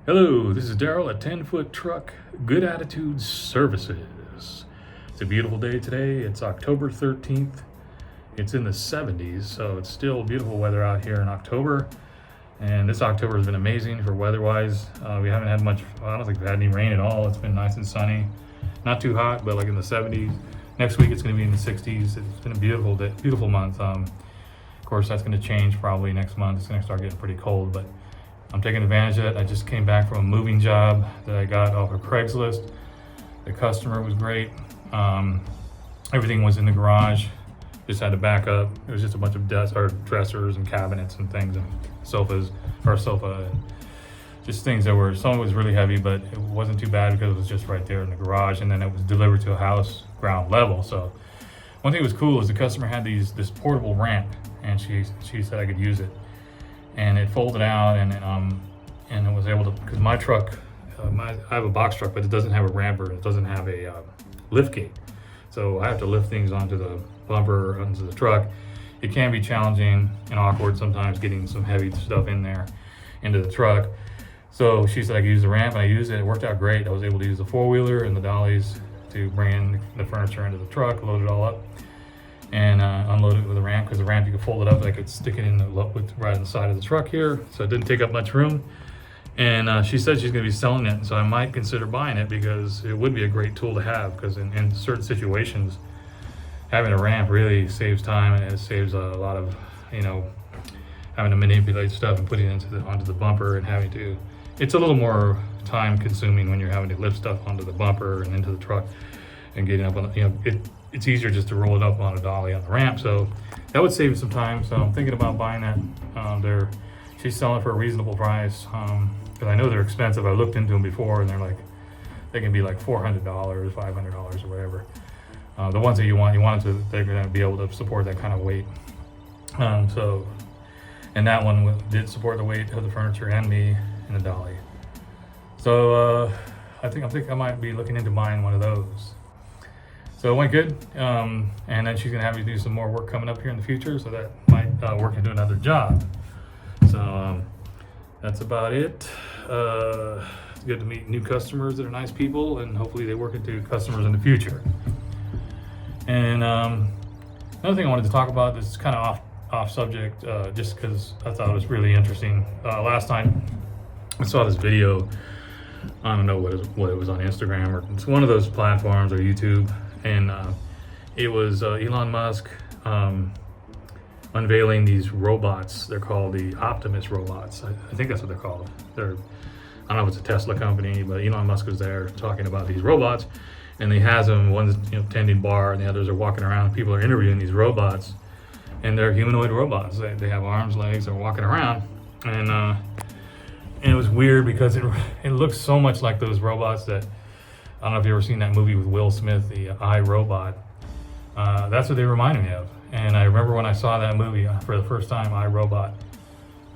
Hello, this is Daryl at 10-Foot Truck Good Attitude Services. It's a beautiful day today. It's October 13th. It's in the 70s, so it's still beautiful weather out here in October. And this October has been amazing for weather-wise. We haven't had much, I don't think we've had any rain at all. It's been nice and sunny. Not too hot, but like in the 70s. Next week it's going to be in the 60s. It's been a beautiful day, beautiful month. Of course, that's going to change probably next month. It's going to start getting pretty cold, but I'm taking advantage of it. I just came back from a moving job that I got off of Craigslist. The customer was great. Everything was in the garage. Just had to back up. It was just a bunch of dressers and cabinets and things and sofa, and just things that were, some was really heavy, but it wasn't too bad because it was just right there in the garage, and then it was delivered to a house ground level. So one thing that was cool is the customer had this portable ramp, and she said I could use it. And it folded out, and it was able to, because my truck, I have a box truck, but it doesn't have a ramper, it doesn't have a lift gate. So I have to lift things onto the bumper, onto the truck. It can be challenging and awkward sometimes getting some heavy stuff in there, into the truck. So she said I could use the ramp, and I used it. It worked out great. I was able to use the four-wheeler and the dollies to bring in the furniture into the truck, load it all up, and unload it with a ramp, because the ramp, you could fold it up, and I could stick it in right on the side of the truck here, so it didn't take up much room. And she said she's going to be selling it, so I might consider buying it, because it would be a great tool to have, because in certain situations, having a ramp really saves time, and it saves a lot of, having to manipulate stuff and putting it onto the bumper, and having to, it's a little more time consuming when you're having to lift stuff onto the bumper and into the truck and getting up on it's easier just to roll it up on a dolly on the ramp. So that would save some time. So I'm thinking about buying that. She's selling for a reasonable price, because I know they're expensive. I looked into them before, and they can be like $400, $500 or whatever. The ones that you want they're going to be able to support that kind of weight. And that one did support the weight of the furniture and me and the dolly. So I think I might be looking into buying one of those. So it went good, and then she's gonna have me do some more work coming up here in the future, so that might work into another job. So that's about it. It's good to meet new customers that are nice people, and hopefully they work into customers in the future. And another thing I wanted to talk about, this is kind of off subject, just because I thought it was really interesting. Last time I saw this video, I don't know what it was on Instagram, or it's one of those platforms, or YouTube. And it was Elon Musk unveiling these robots. They're called the Optimus robots. I think that's what they're called. I don't know if it's a Tesla company, but Elon Musk was there talking about these robots. And he has them, one's tending bar, and the others are walking around. People are interviewing these robots, and they're humanoid robots. They have arms, legs, they're walking around. And it was weird because it looks so much like those robots that, I don't know if you've ever seen that movie with Will Smith, the I, Robot. That's what they reminded me of. And I remember when I saw that movie for the first time, I, Robot,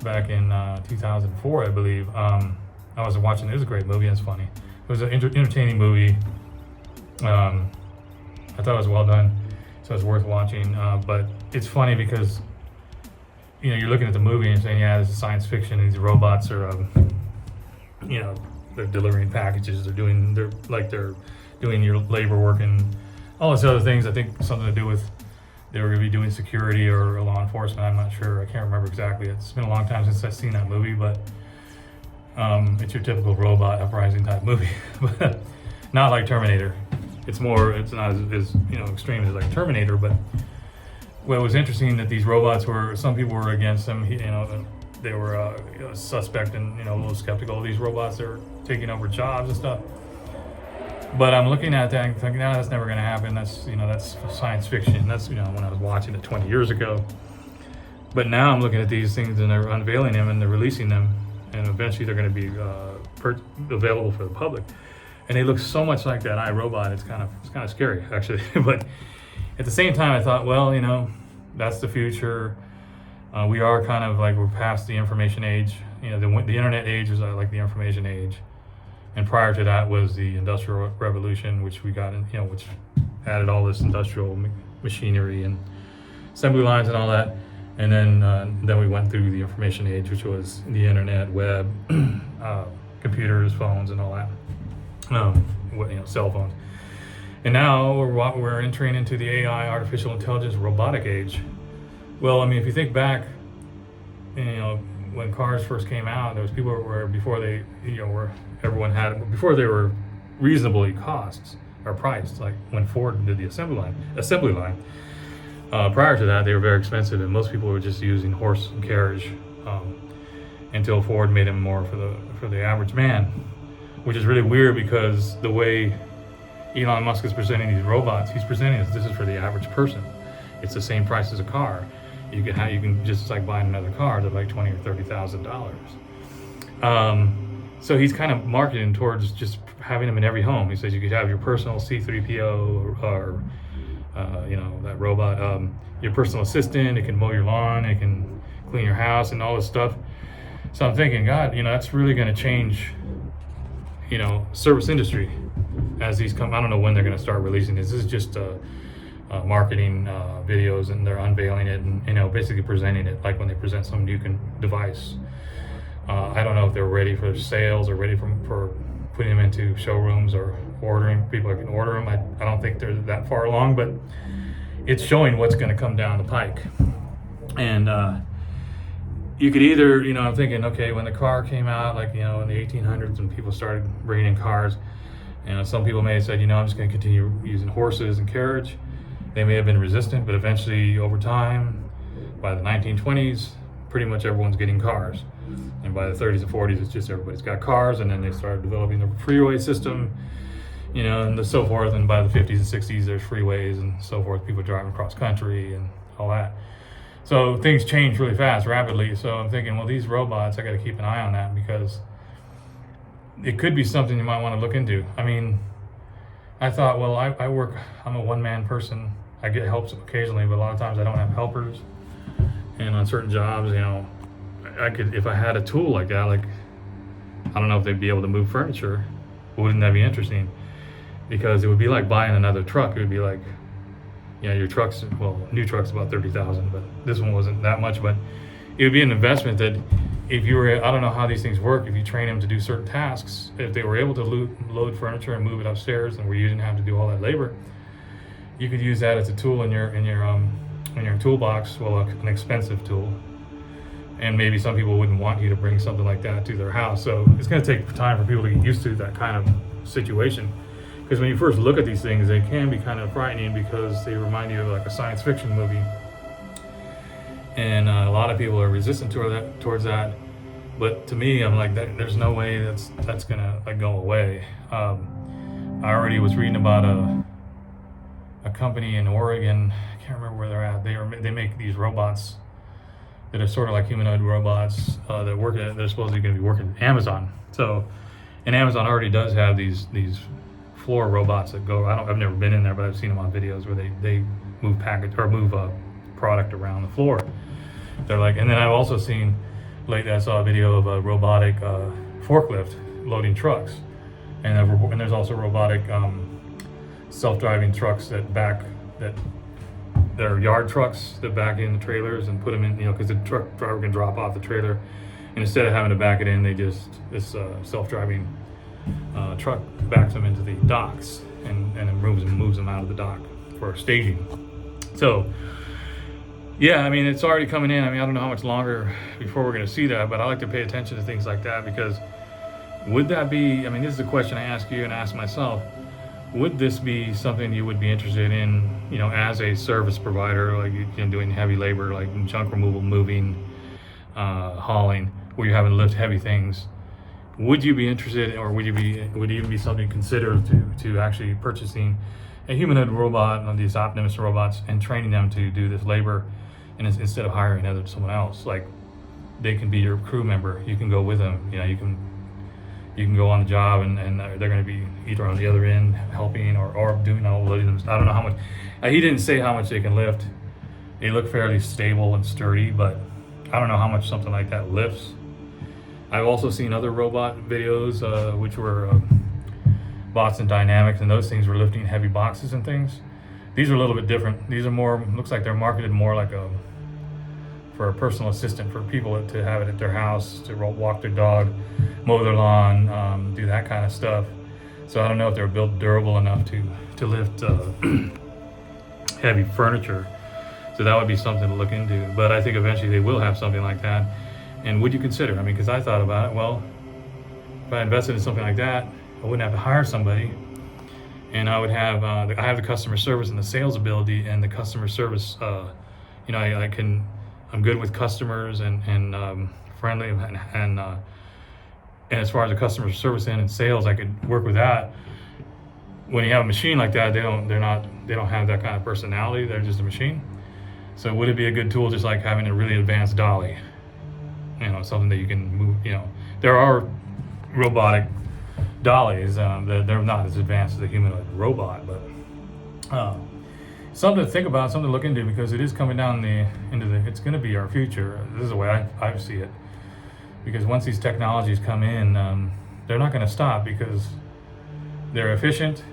back in 2004, I believe. I was watching, it was a great movie, and it's funny. It was an entertaining movie. I thought it was well done, so it's worth watching. But it's funny because, you're looking at the movie and saying, yeah, this is science fiction, and these robots are, they're delivering packages, they're doing your labor work and all these other things. I think something to do with, they were going to be doing security or law enforcement. I'm not sure. I can't remember exactly. It's been a long time since I've seen that movie, but it's your typical robot uprising type movie, but not like Terminator. It's not as extreme as like Terminator, but what was interesting that these robots some people were against them. They were suspect and a little skeptical of these robots. They were taking over jobs and stuff. But I'm looking at that and thinking, no, that's never going to happen. That's that's science fiction. That's when I was watching it 20 years ago. But now I'm looking at these things, and they're unveiling them, and they're releasing them, and eventually they're going to be available for the public. And they look so much like that iRobot. It's kind of scary, actually. But at the same time, I thought, well, that's the future. We are kind of like, we're past the information age. The internet age was like the information age, and prior to that was the industrial revolution, which we got in, which added all this industrial machinery and assembly lines and all that. And then we went through the information age, which was the internet, web, computers, phones, and all that. Cell phones. And now we're entering into the AI, artificial intelligence, robotic age. Well, I mean, if you think back, when cars first came out, there was people where before they, before they were reasonably priced, like when Ford did the assembly line. Prior to that, they were very expensive, and most people were just using horse and carriage until Ford made them more for the average man, which is really weird because the way Elon Musk is presenting these robots, he's presenting this is for the average person. It's the same price as a car. You can just like buying another car at like $20,000 or $30,000. So he's kind of marketing towards just having them in every home. He says you could have your personal C-3PO or that robot, your personal assistant. It can mow your lawn, it can clean your house, and all this stuff. So I'm thinking, God, that's really going to change, service industry as these come. I don't know when they're going to start releasing this. This is just marketing videos, and they're unveiling it and basically presenting it like when they present some new device. I don't know if they're ready for sales or ready for putting them into showrooms or ordering. People can order them. I don't think they're that far along, but it's showing what's going to come down the pike. And you could either, I'm thinking, okay, when the car came out, like, in the 1800s, and people started bringing in cars, some people may have said, I'm just going to continue using horses and carriage. They may have been resistant, but eventually, over time, by the 1920s, pretty much everyone's getting cars. And by the 30s and 40s, it's just everybody's got cars, and then they started developing the freeway system, and so forth. And by the 50s and 60s, there's freeways and so forth, people driving across country and all that. So things change really fast, rapidly. So I'm thinking, well, these robots, I got to keep an eye on that because it could be something you might want to look into. I mean, I thought, well, I'm a one-man person. I get help occasionally, but a lot of times I don't have helpers. And on certain jobs, I could, if I had a tool like that, like, I don't know if they'd be able to move furniture. Wouldn't that be interesting? Because it would be like buying another truck. It would be like, your truck's, new truck's about $30,000, but this one wasn't that much. But it would be an investment that if you were, I don't know how these things work, if you train them to do certain tasks, if they were able to load furniture and move it upstairs, and where you didn't have to do all that labor, you could use that as a tool in your toolbox, an expensive tool. And maybe some people wouldn't want you to bring something like that to their house. So it's going to take time for people to get used to that kind of situation. Because when you first look at these things, they can be kind of frightening because they remind you of like a science fiction movie. And a lot of people are resistant towards that. But to me, I'm like, there's no way that's going to go away. I already was reading about a company in Oregon. I can't remember where they're at. They make these robots that are sort of like humanoid robots that work. They're supposedly going to be working at Amazon. So, and Amazon already does have these floor robots that go. I've never been in there, but I've seen them on videos where they move product around the floor. They're like, and then I've also seen lately. I saw a video of a robotic forklift loading trucks, and there's also robotic self-driving trucks that they're yard trucks that back in the trailers and put them in, because the truck driver can drop off the trailer, and instead of having to back it in, this self-driving truck backs them into the docks and then moves them out of the dock for staging. So, yeah, I mean, it's already coming in. I mean, I don't know how much longer before we're going to see that, but I like to pay attention to things like that because would that be, I mean, this is a question I ask you and ask myself. Would this be something you would be interested in, as a service provider, like doing heavy labor, like junk removal, moving, hauling, where you're having to lift heavy things? Would you be interested, or would it even be something considered to actually purchasing a humanoid robot, these Optimus robots, and training them to do this labor, and instead of hiring someone else, like they can be your crew member. You can go with them. You can go on the job, and they're going to be either on the other end helping or doing all loading them. I don't know how much. He didn't say how much they can lift. They look fairly stable and sturdy, but I don't know how much something like that lifts. I've also seen other robot videos, which were Boston Dynamics, and those things were lifting heavy boxes and things. These are a little bit different. These are more, looks like they're marketed more like for a personal assistant, for people to have it at their house, to walk their dog, mow their lawn, do that kind of stuff. So I don't know if they're built durable enough to lift heavy furniture. So that would be something to look into. But I think eventually they will have something like that. And would you consider? I mean, because I thought about it. Well, if I invested in something like that, I wouldn't have to hire somebody, and I would have I have the customer service and the sales ability and the customer service. I'm good with customers and friendly and as far as the customer service end and sales, I could work with that. When you have a machine like that, they don't have that kind of personality. They're just a machine. So would it be a good tool, just like having a really advanced dolly? Something that you can move. There are robotic dollies. They're not as advanced as a humanoid robot, but something to think about, something to look into, because it is coming down it's going to be our future. This is the way I see it. Because once these technologies come in, they're not going to stop because they're efficient.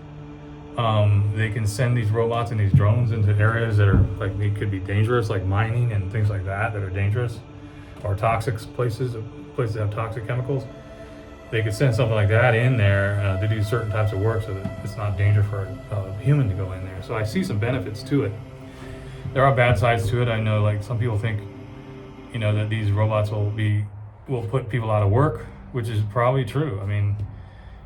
They can send these robots and these drones into areas that are they could be dangerous, like mining and things like that are dangerous, or toxic places that have toxic chemicals. They could send something like that in there to do certain types of work, so that it's not dangerous for a human to go in there. So I see some benefits to it. There are bad sides to it. I know, like some people think, that these robots will put people out of work, which is probably true. I mean,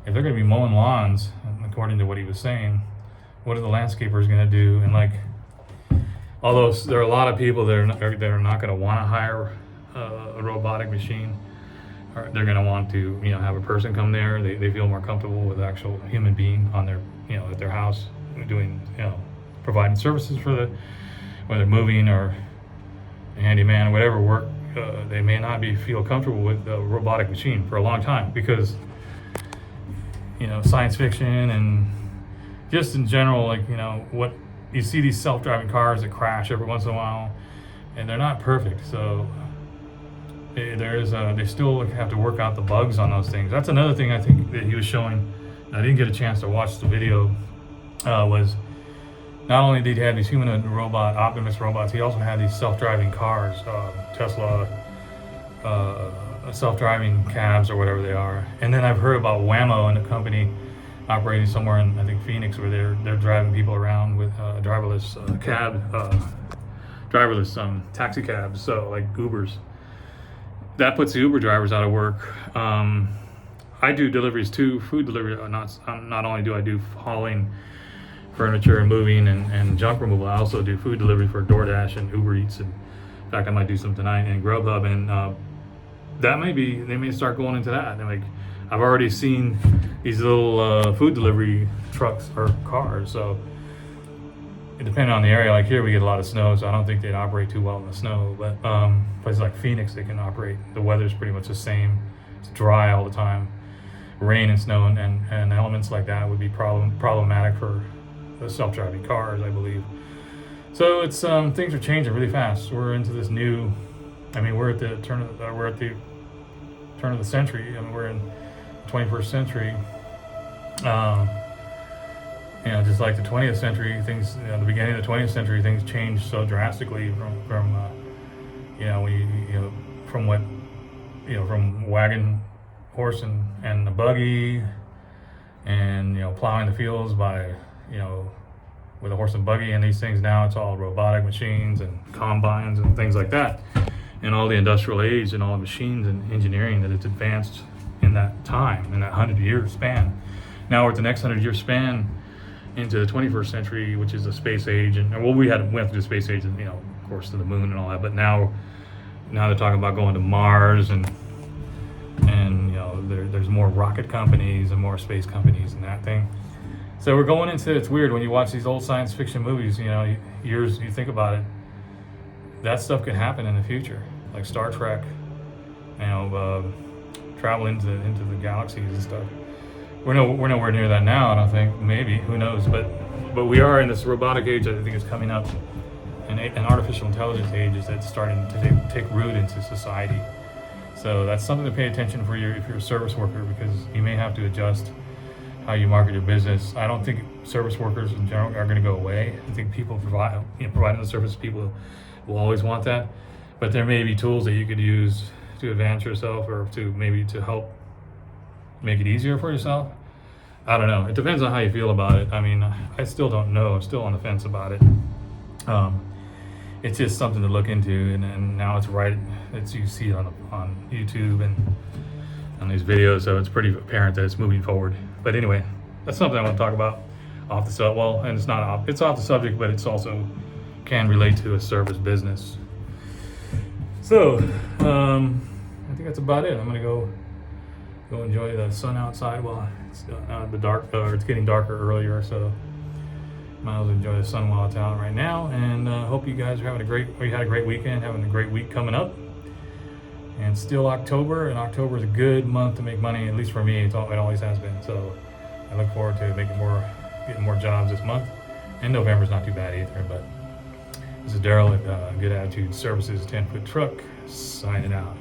if they're going to be mowing lawns, according to what he was saying, what are the landscapers going to do? And although there are a lot of people that are not going to want to hire a robotic machine, or they're going to want to have a person come there. They feel more comfortable with an actual human being on their at their house doing providing services for whether moving or handyman or whatever work. They may not feel comfortable with a robotic machine for a long time because science fiction and just in general, what you see, these self-driving cars that crash every once in a while, and they're not perfect. So they still have to work out the bugs on those things. That's another thing I think that he was showing. I didn't get a chance to watch the video. Was not only did he have these humanoid robot Optimus robots, he also had these self-driving cars, Tesla self-driving cabs or whatever they are. And then I've heard about Waymo and a company operating somewhere in, I think, Phoenix, where they're driving people around with driverless taxi cabs, so like Ubers. That puts the Uber drivers out of work. I do deliveries too, food delivery. Not only do I do hauling furniture and moving and junk removal, I also do food delivery for DoorDash and Uber Eats. And in fact, I might do some tonight in Grubhub, and they may start going into that. And I've already seen these little food delivery trucks or cars. So it depends on the area. Like here, we get a lot of snow, so I don't think they'd operate too well in the snow. But places like Phoenix, they can operate. The weather's pretty much the same. It's dry all the time. Rain and snow and elements like that would be problematic for the self-driving cars, I believe. So it's things are changing really fast. We're into this new. We're at the turn of the century. We're in the 21st century. Just like the 20th century, things. The beginning of the 20th century, things changed so drastically from wagon, horse, and the buggy, and plowing the fields by with a horse and buggy and these things. Now it's all robotic machines and combines and things like that, and all the industrial age and all the machines and engineering that it's advanced in that time, in that 100-year span. Now we're at the next 100-year span into the 21st century, which is the space age. And we went through the space age and of course to the moon and all that, but now they're talking about going to Mars and there's more rocket companies and more space companies and that thing. So we're going into, it's weird when you watch these old science fiction movies, you think about it, that stuff could happen in the future, like Star Trek, travel into the galaxies and stuff. We're nowhere near that now, I don't think. Maybe, who knows? But we are in this robotic age that I think is coming up, and an artificial intelligence age is that's starting to take root into society. So that's something to pay attention for if you're a service worker, because you may have to adjust how you market your business. I don't think service workers in general are going to go away. I think people providing the service, people will always want that. But there may be tools that you could use to advance yourself, or to maybe to help make it easier for yourself. I don't know. It depends on how you feel about it. I mean, I still don't know. I'm still on the fence about it. It's just something to look into, and now it's right. It's, you see it on YouTube and on these videos, so it's pretty apparent that it's moving forward. But anyway, that's something I want to talk about off the sub. Well, and it's off the subject, but it's also can relate to a service business. So I think that's about it. I'm gonna go enjoy the sun outside while it's the dark, or it's getting darker earlier, so might as well enjoy the sun while it's out right now. And hope you guys are having had a great weekend, having a great week coming up. And still October, and October is a good month to make money, at least for me. It always has been. So I look forward to getting more jobs this month. And November's not too bad either. But this is Daryl at Good Attitude Services 10-foot truck, signing out.